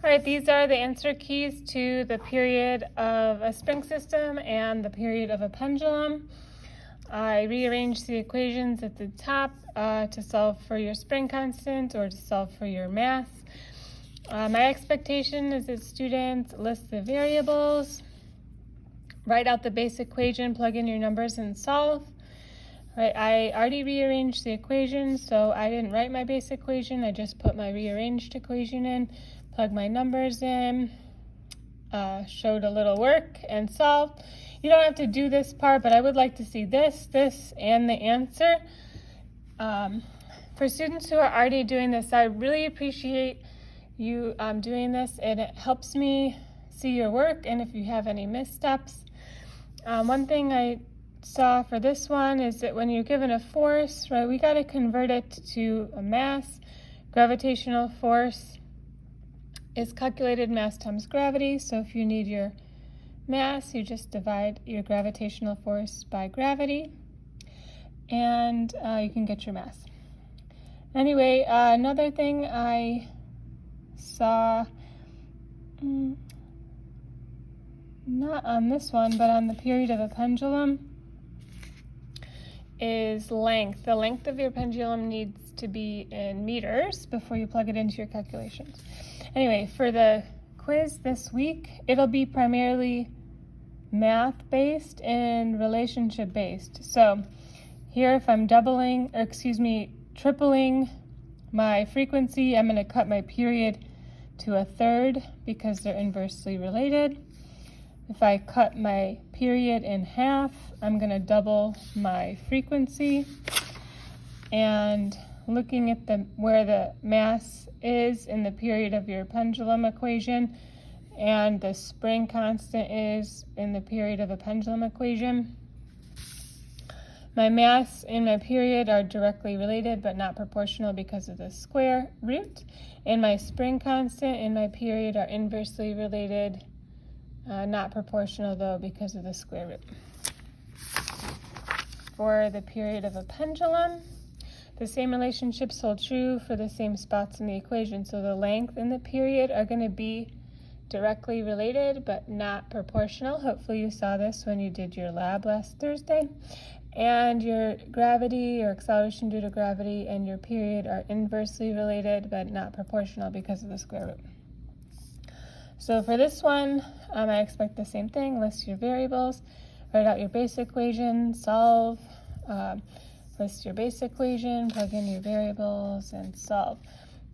All right, these are the answer keys to the period of a spring system and the period of a pendulum. I rearranged the equations at the top to solve for your spring constant or to solve for your mass. My expectation is that students list the variables, write out the base equation, plug in your numbers, and solve. Right, I already rearranged the equation, so I didn't write my base equation. I just put my rearranged equation in, plugged my numbers in, showed a little work, and solved. You don't have to do this part, but I would like to see this, and the answer. For students who are already doing this, I really appreciate you doing this, and it helps me see your work and if you have any missteps. One thing I saw for this one is that when you're given a force, right, we got to convert it to a mass. Gravitational force is calculated mass times gravity, so if you need your mass, you just divide your gravitational force by gravity, and you can get your mass. Anyway, another thing I saw, not on this one, but on the period of a pendulum, is length. The length of your pendulum needs to be in meters before you plug it into your calculations. Anyway, for the quiz this week, it'll be primarily math-based and relationship-based. So here, if I'm tripling my frequency, I'm going to cut my period to a third because they're inversely related. If I cut my period in half, I'm going to double my frequency. And looking at where the mass is in the period of your pendulum equation and the spring constant is in the period of a pendulum equation, my mass and my period are directly related but not proportional because of the square root. And my spring constant and my period are inversely related, not proportional though because of the square root. For the period of a pendulum, the same relationships hold true for the same spots in the equation. So the length and the period are going to be directly related but not proportional. Hopefully you saw this when you did your lab last Thursday. And your gravity or acceleration due to gravity and your period are inversely related but not proportional because of the square root. So for this one, I expect the same thing. List your variables, write out your base equation, solve, list your base equation, plug in your variables, and solve.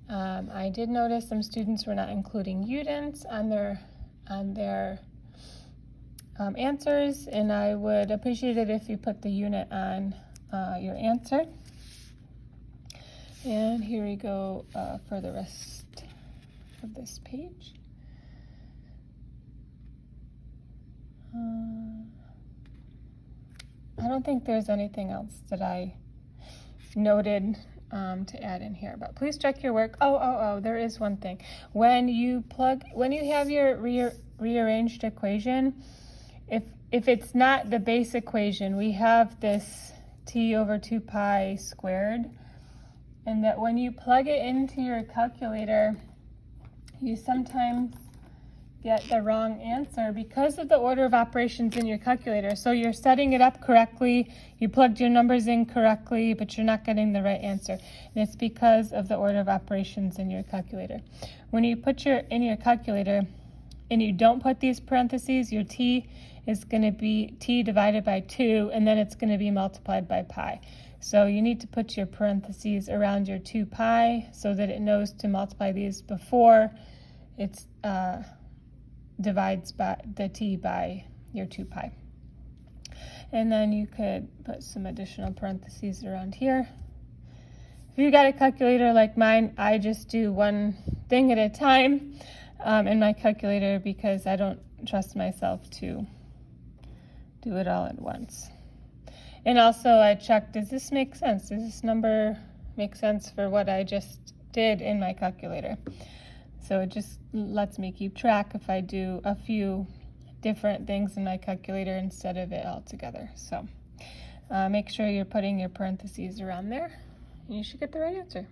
I did notice some students were not including units on their answers, and I would appreciate it if you put the unit on your answer. And here we go for the rest of this page. I don't think there's anything else that I noted to add in here, but please check your work. Oh, there is one thing. When you have your rearranged equation, if it's not the base equation, we have this t over 2 pi squared, and that when you plug it into your calculator, you sometimes get the wrong answer because of the order of operations in your calculator. So you're setting it up correctly, you plugged your numbers in correctly, but you're not getting the right answer. And it's because of the order of operations in your calculator. When you put in your calculator and you don't put these parentheses, your t is going to be t divided by 2, and then it's going to be multiplied by pi. So you need to put your parentheses around your 2 pi so that it knows to multiply these before it's divides by the t by your 2 pi. And then you could put some additional parentheses around here. If you got a calculator like mine, I just do one thing at a time in my calculator because I don't trust myself to do it all at once. And also I checked, does this make sense? Does this number make sense for what I just did in my calculator? So it just lets me keep track if I do a few different things in my calculator instead of it all together. So make sure you're putting your parentheses around there, and you should get the right answer.